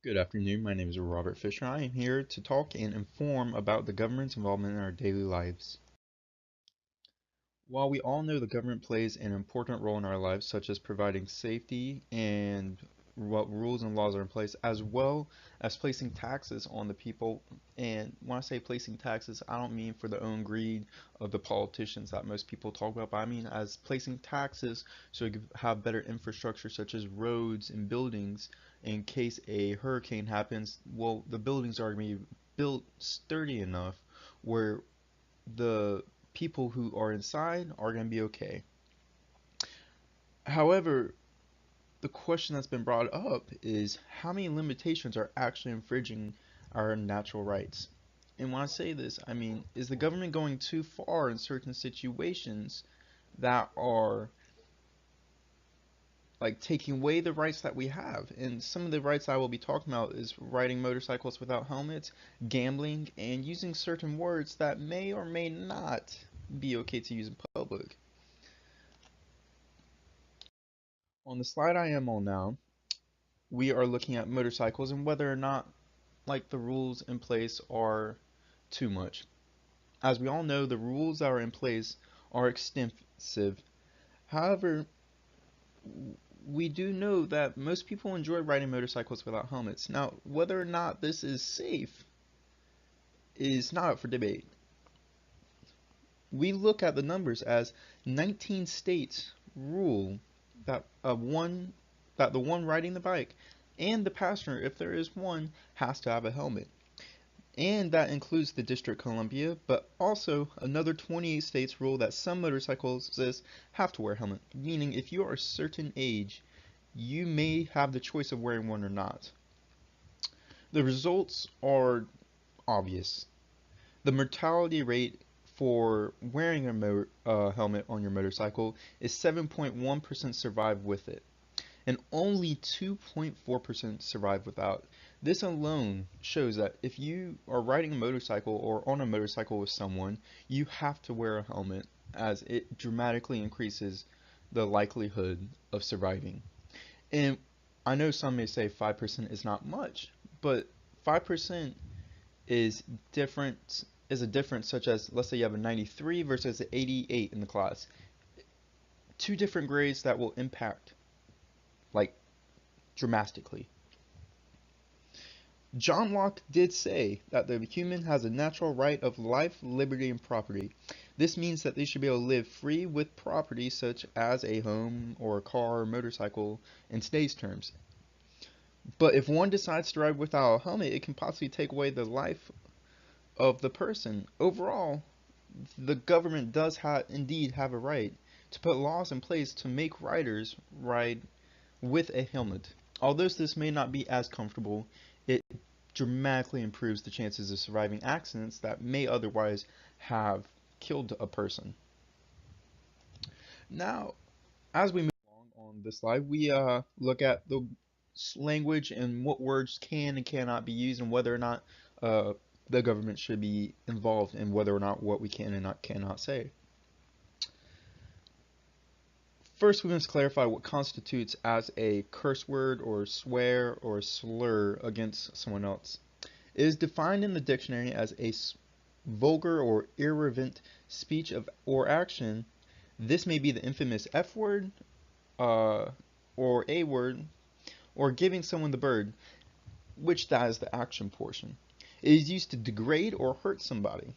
Good afternoon. My name is Robert Fisher. I am here to talk and inform about the government's involvement in our daily lives. While we all know the government plays an important role in our lives, such as providing safety and what rules and laws are in place, as well as placing taxes on the people. And when I say placing taxes, I don't mean for the own greed of the politicians that most people talk about, but I mean as placing taxes so we could have better infrastructure, such as roads and buildings. In case a hurricane happens, well, the buildings are going to be built sturdy enough where the people who are inside are going to be okay. However, the question that's been brought up is how many limitations are actually infringing our natural rights? And when I say this, I mean, is the government going too far in certain situations that are like taking away the rights that we have? And some of the rights I will be talking about is riding motorcycles without helmets, gambling, and using certain words that may or may not be okay to use in public. On the slide I am on now, we are looking at motorcycles and whether or not like the rules in place are too much. As we all know, the rules that are in place are extensive. However, we do know that most people enjoy riding motorcycles without helmets. Now, whether or not this is safe is not up for debate. We look at the numbers as 19 states rule that the one riding the bike and the passenger, if there is one, has to have a helmet. And that includes the District of Columbia, but also another 28 states rule that some motorcyclists have to wear a helmet, meaning if you are a certain age, you may have the choice of wearing one or not. The results are obvious. The mortality rate for wearing a helmet on your motorcycle is 7.1% survive with it, and only 2.4% survive without. This alone shows that if you are riding a motorcycle or on a motorcycle with someone, you have to wear a helmet as it dramatically increases the likelihood of surviving. And I know some may say 5% is not much, but 5% is different is a difference such as let's say you have a 93 versus an 88 in the class. Two different grades that will impact like dramatically. John Locke did say that the human has a natural right of life, liberty, and property. This means that they should be able to live free with property such as a home or a car or motorcycle in today's terms. But if one decides to ride without a helmet, it can possibly take away the life of the person. Overall, the government does indeed have a right to put laws in place to make riders ride with a helmet. Although this may not be as comfortable, it dramatically improves the chances of surviving accidents that may otherwise have killed a person. Now, as we move along on this slide, we look at the language and what words can and cannot be used and whether or not uh, the government should be involved in whether or not what we can and not cannot say. First, we must clarify what constitutes as a curse word or swear or slur against someone else. It is defined in the dictionary as a vulgar or irreverent speech of or action. This may be the infamous F word, uh, or A word, or giving someone the bird, which that is the action portion. It is used to degrade or hurt somebody.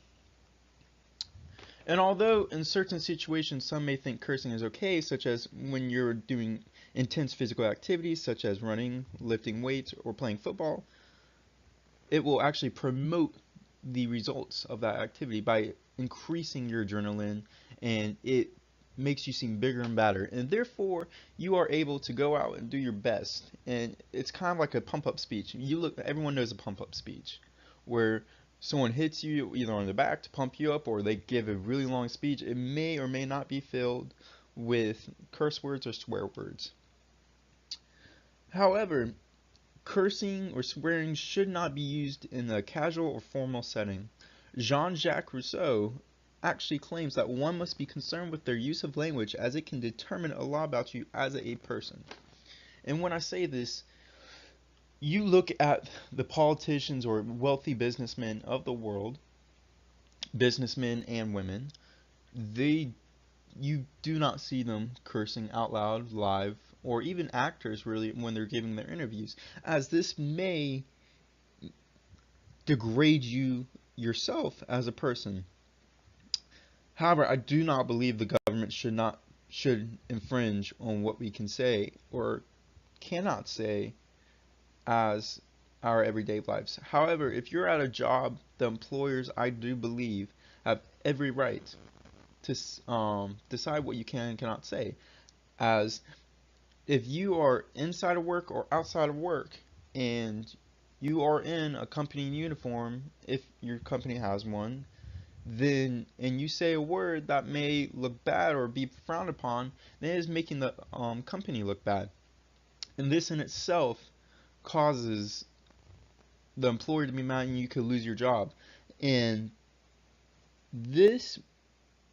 And although in certain situations some may think cursing is okay, such as when you're doing intense physical activities such as running, lifting weights, or playing football, it will actually promote the results of that activity by increasing your adrenaline, and it makes you seem bigger and badder, and therefore you are able to go out and do your best. And it's kind of like a pump up speech. Everyone knows a pump up speech where someone hits you either on the back to pump you up or they give a really long speech. It may or may not be filled with curse words or swear words. However, cursing or swearing should not be used in a casual or formal setting. Jean-Jacques Rousseau actually claims that one must be concerned with their use of language as it can determine a lot about you as a person. And when I say this, You look at the politicians or wealthy businessmen of the world, businessmen and women, they you do not see them cursing out loud live, or even actors really when they're giving their interviews, as this may degrade you yourself as a person. However, I do not believe the government should infringe on what we can say or cannot say as our everyday lives. However, if you're at a job, the employers, I do believe, have every right to decide what you can and cannot say. As if you are inside of work or outside of work, and you are in a company uniform, if your company has one, then and you say a word that may look bad or be frowned upon, then it is making the company look bad. And this in itself causes the employer to be mad and you could lose your job. And this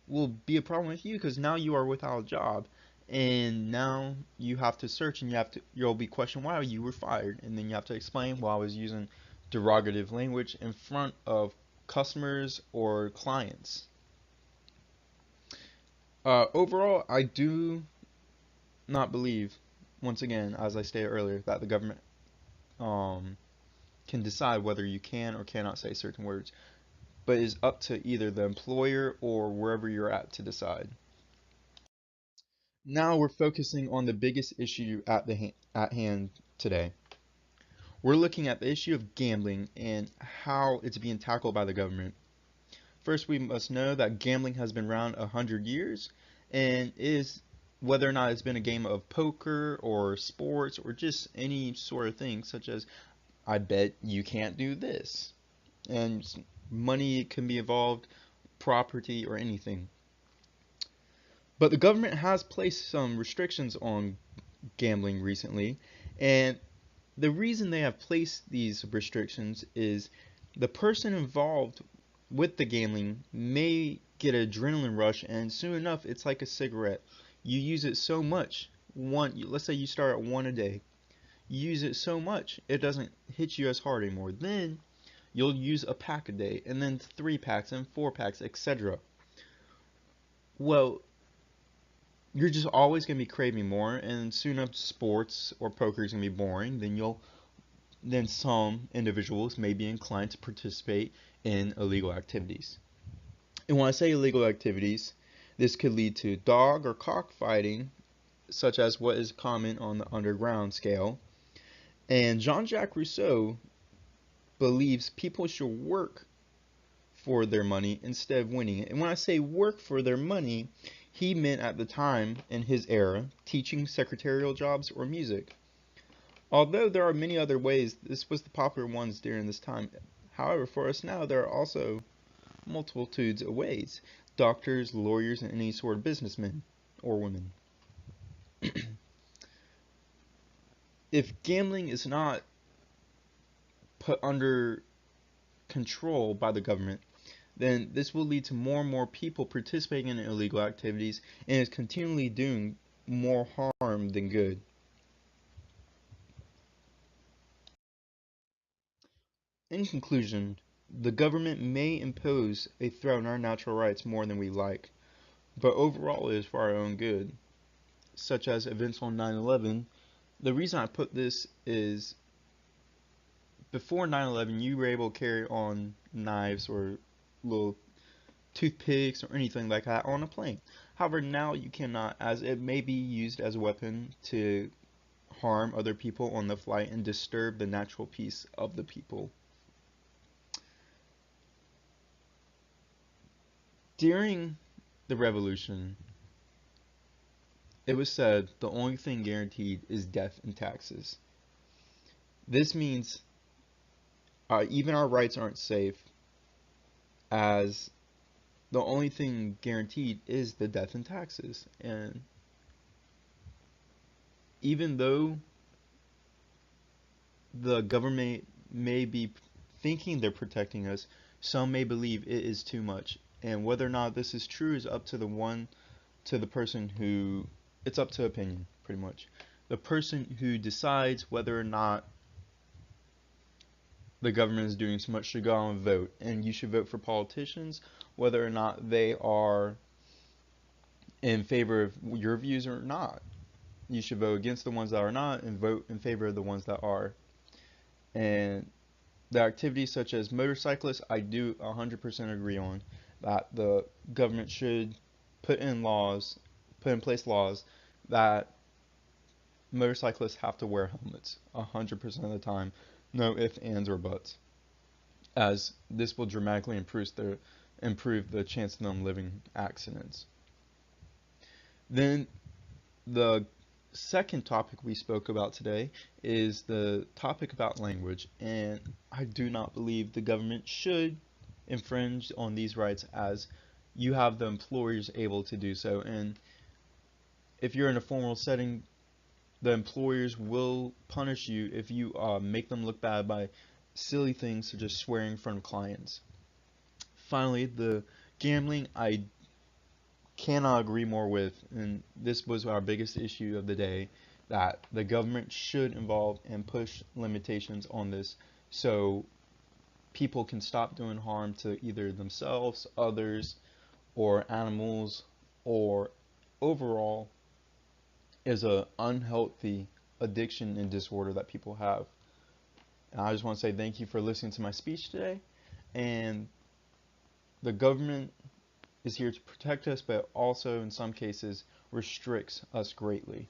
will be a problem with you because now you are without a job. And now you have to search and you'll be questioned why you were fired. And then you have to explain, well, I was using derogative language in front of customers or clients. Overall, I do not believe, once again, as I stated earlier, that the government um, can decide whether you can or cannot say certain words, but it is up to either the employer or wherever you're at to decide. Now we're focusing on the biggest issue at hand today. We're looking at the issue of gambling and how it's being tackled by the government. First, we must know that gambling has been around 100 years and is whether or not it's been a game of poker or sports or just any sort of thing, such as I bet you can't do this, and money can be involved, property or anything. But the government has placed some restrictions on gambling recently, and the reason they have placed these restrictions is the person involved with the gambling may get an adrenaline rush, and soon enough it's like a cigarette. You use it so much, let's say you start at one a day, you use it so much it doesn't hit you as hard anymore. Then you'll use a pack a day, and then 3 packs and 4 packs, etc. Well, you're just always going to be craving more, and soon enough sports or poker is going to be boring. Then some individuals may be inclined to participate in illegal activities. And when I say illegal activities, this could lead to dog or cockfighting, such as what is common on the underground scale. And Jean-Jacques Rousseau believes people should work for their money instead of winning it. And when I say work for their money, he meant at the time in his era teaching, secretarial jobs, or music. Although there are many other ways, this was the popular ones during this time. However, for us now, there are also multitudes of ways. Doctors, lawyers, and any sort of businessmen or women. If gambling is not put under control by the government, then this will lead to more and more people participating in illegal activities and is continually doing more harm than good. In conclusion, the government may impose a threat on our natural rights more than we like, but overall it is for our own good, such as events on 9/11. The reason I put this is before 9/11 you were able to carry on knives or little toothpicks or anything like that on a plane. However, now you cannot, as it may be used as a weapon to harm other people on the flight and disturb the natural peace of the people. During the revolution, it was said the only thing guaranteed is death and taxes. This means even our rights aren't safe, as the only thing guaranteed is the death and taxes. And even though the government may be thinking they're protecting us, some may believe it is too much. And whether or not this is true is up to the person who, it's up to opinion, pretty much. The person who decides whether or not the government is doing so much to go out and vote, and you should vote for politicians whether or not they are in favor of your views or not. You should vote against the ones that are not and vote in favor of the ones that are. And the activities such as motorcyclists, I do 100% agree on that the government should put in laws, put in place laws that motorcyclists have to wear helmets 100% of the time, no ifs, ands, or buts, as this will dramatically improve the chance of them living accidents. Then the second topic we spoke about today is the topic about language, and I do not believe the government should infringe on these rights, as you have the employers able to do so. And if you're in a formal setting, the employers will punish you if you make them look bad by silly things such as swearing in front of clients. Finally, the gambling, I cannot agree more with, and this was our biggest issue of the day, that the government should involve and push limitations on this so people can stop doing harm to either themselves, others, or animals, or overall is a unhealthy addiction and disorder that people have. And I just want to say thank you for listening to my speech today, and the government is here to protect us, but also in some cases restricts us greatly.